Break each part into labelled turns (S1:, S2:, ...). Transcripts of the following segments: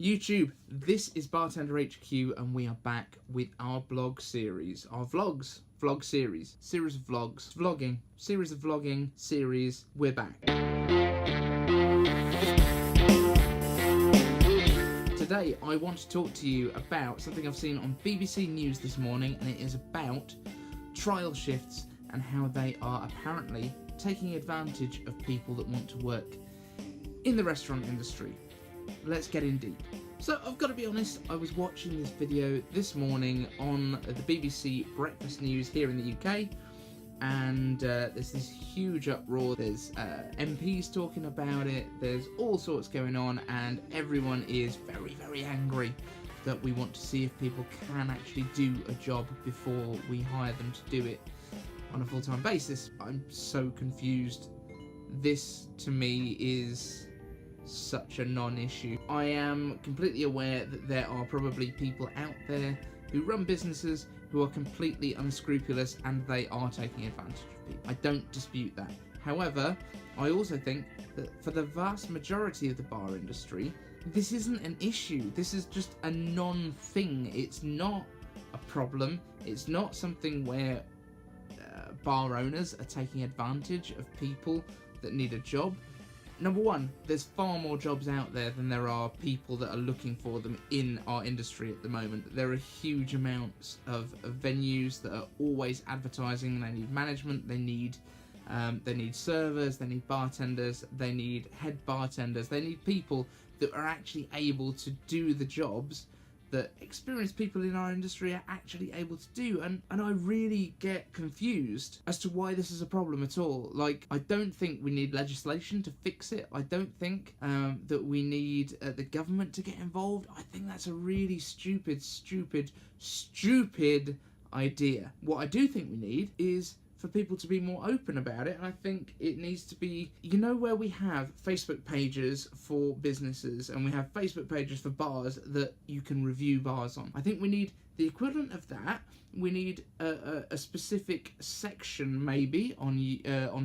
S1: YouTube, this is Bartender HQ, and we are back with our blog series, our vlog series, series of vlogs, series of vlogging, we're back. Today I want to talk to you about something I've seen on BBC News this morning, and it is about trial shifts and how they are apparently taking advantage of people that want to work in the restaurant industry. Let's get in deep. So I've got to be honest, I was watching this video this morning on the BBC Breakfast News here in the UK, and there's this huge uproar. There's MPs talking about it, there's all sorts going on, and everyone is very, very angry that we want to see if people can actually do a job before we hire them to do it on a full-time basis. I'm so confused. This, to me, is such a non-issue. I am completely aware that there are probably people out there who run businesses who are completely unscrupulous and they are taking advantage of people. I don't dispute that. However, I also think that for the vast majority of the bar industry, this isn't an issue. This is just a non-thing. It's not a problem. It's not something where bar owners are taking advantage of people that need a job. Number one, there's far more jobs out there than there are people that are looking for them in our industry at the moment. There are huge amounts of venues that are always advertising. They need management, they need servers, they need bartenders, they need head bartenders, they need people that are actually able to do the jobs that experienced people in our industry are actually able to do, and I really get confused as to why this is a problem at all. Like, I don't think we need legislation to fix it. I don't think that we need the government to get involved. I think that's a really stupid idea. What I do think we need is for people to be more open about it, and I think it needs to be, you know, where we have Facebook pages for businesses and we have Facebook pages for bars that you can review bars on. I think we need the equivalent of that. We need a specific section maybe on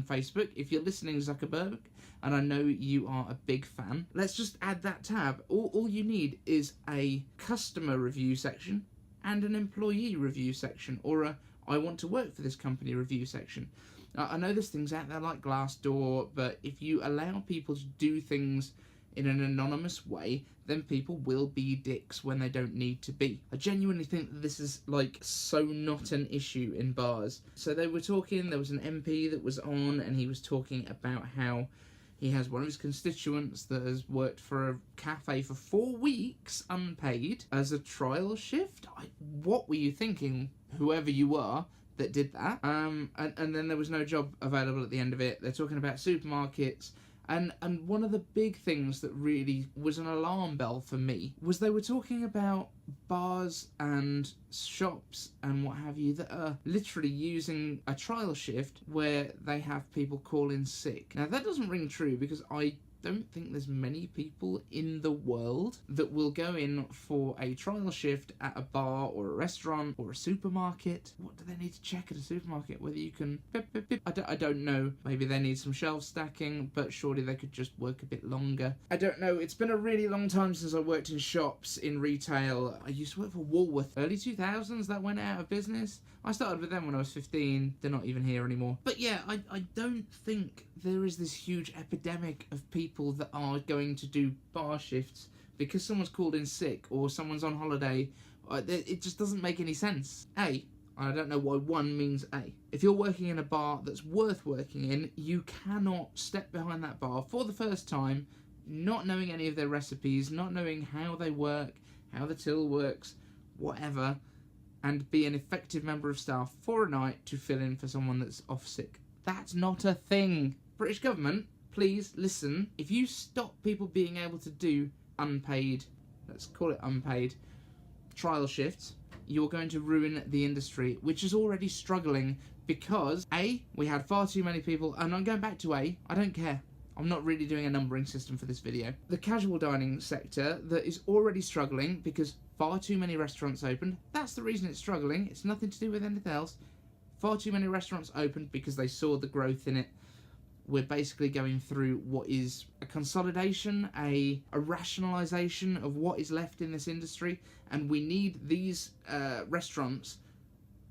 S1: Facebook. If you're listening, Zuckerberg, and I know you are a big fan, let's just add that tab. All you need is a customer review section and an employee review section, or a I want to work for this company review section. I know there's things out there like Glassdoor, but if you allow people to do things in an anonymous way, then people will be dicks when they don't need to be. I genuinely think that this is like so not an issue in bars. So they were talking, there was an MP that was on, and he was talking about how he has one of his constituents that has worked for a cafe for 4 weeks unpaid as a trial shift. What were you thinking, whoever you are that did that? And then there was no job available at the end of it. They're talking about supermarkets. And one of the big things that really was an alarm bell for me was they were talking about bars and shops and what have you that are literally using a trial shift where they have people call in sick. Now that doesn't ring true, because I don't think there's many people in the world that will go in for a trial shift at a bar or a restaurant or a supermarket. What do they need to check at a supermarket? Whether you can I don't know. Maybe they need some shelf stacking, but surely they could just work a bit longer. I don't know. It's been a really long time since I worked in shops, in retail. I used to work for Woolworth. Early 2000s, that went out of business. I started with them when I was 15. They're not even here anymore. But yeah, I don't think there is this huge epidemic of people that are going to do bar shifts because someone's called in sick or someone's on holiday. It just doesn't make any sense. I don't know why one means A. If you're working in a bar that's worth working in, you cannot step behind that bar for the first time, not knowing any of their recipes, not knowing how they work, how the till works, whatever, and be an effective member of staff for a night to fill in for someone that's off sick. That's not a thing. British government, please listen. If you stop people being able to do unpaid, let's call it unpaid, trial shifts, you're going to ruin the industry, which is already struggling because A, we had far too many people, and I'm going back to A, I don't care. I'm not really doing a numbering system for this video. The casual dining sector that is already struggling because far too many restaurants opened. That's the reason it's struggling. It's nothing to do with anything else. Far too many restaurants opened because they saw the growth in it. we're basically going through what is a consolidation, a rationalisation of what is left in this industry, and we need these restaurants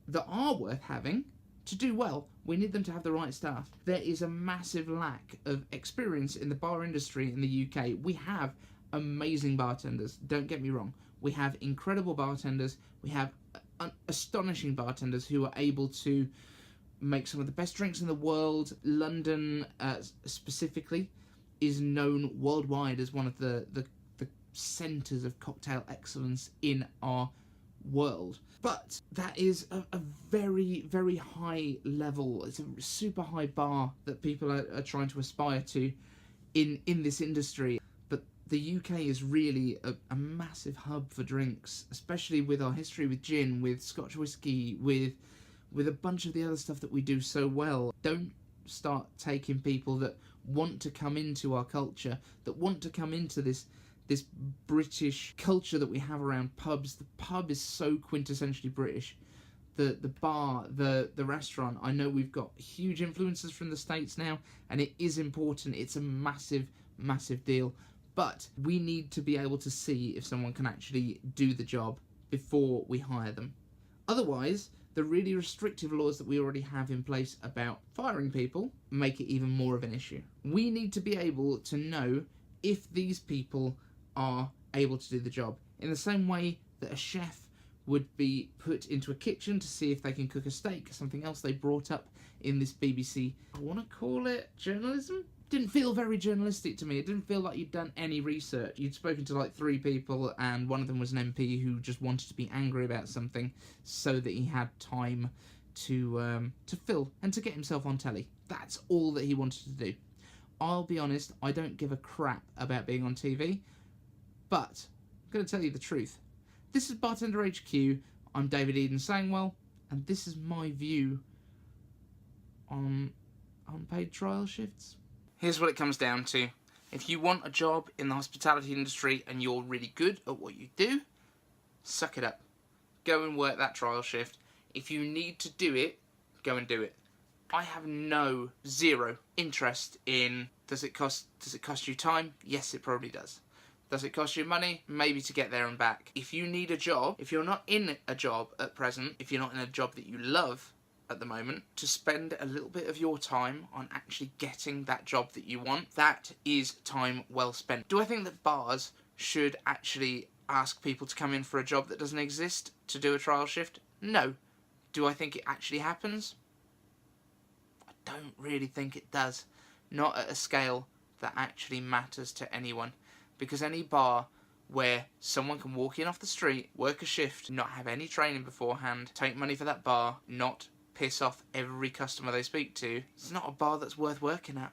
S1: that are worth having to do well. We need them to have the right staff. There is a massive lack of experience in the bar industry in the UK. We have amazing bartenders, don't get me wrong. We have incredible bartenders. We have astonishing bartenders who are able to make some of the best drinks in the world. London, specifically, is known worldwide as one of the centres of cocktail excellence in our world. But that is a very, very high level. It's a super high bar that people are trying to aspire to in this industry. But the UK is really a massive hub for drinks, especially with our history with gin, with Scotch whisky, with a bunch of the other stuff that we do so well. Don't start taking people that want to come into our culture, that want to come into this British culture that we have around pubs. The pub is so quintessentially British. The bar, the restaurant, I know we've got huge influences from the States now, and it is important. It's a massive, massive deal. But we need to be able to see if someone can actually do the job before we hire them. Otherwise, the really restrictive laws that we already have in place about firing people make it even more of an issue. We need to be able to know if these people are able to do the job. In the same way that a chef would be put into a kitchen to see if they can cook a steak, something else they brought up in this BBC, I want to call it journalism? Didn't feel very journalistic to me. It didn't feel like you'd done any research. You'd spoken to like 3 people, and one of them was an MP who just wanted to be angry about something so that he had time to fill and to get himself on telly. That's all that he wanted to do. I'll be honest, I don't give a crap about being on TV, but I'm going to tell you the truth. This is Bartender HQ. I'm David Eden-Sangwell, and this is my view on unpaid trial shifts. Here's what it comes down to. If you want a job in the hospitality industry and you're really good at what you do, suck it up. Go and work that trial shift. If you need to do it, go and do it. I have zero interest in, does it cost you time? Yes, it probably does. Does it cost you money? Maybe to get there and back. If you need a job, if you're not in a job at present, if you're not in a job that you love at the moment, to spend a little bit of your time on actually getting that job that you want, that is time well spent. Do I think that bars should actually ask people to come in for a job that doesn't exist to do a trial shift? No. Do I think it actually happens? I don't really think it does. Not at a scale that actually matters to anyone. Because any bar where someone can walk in off the street, work a shift, not have any training beforehand, take money for that bar, not piss off every customer they speak to, it's not a bar that's worth working at.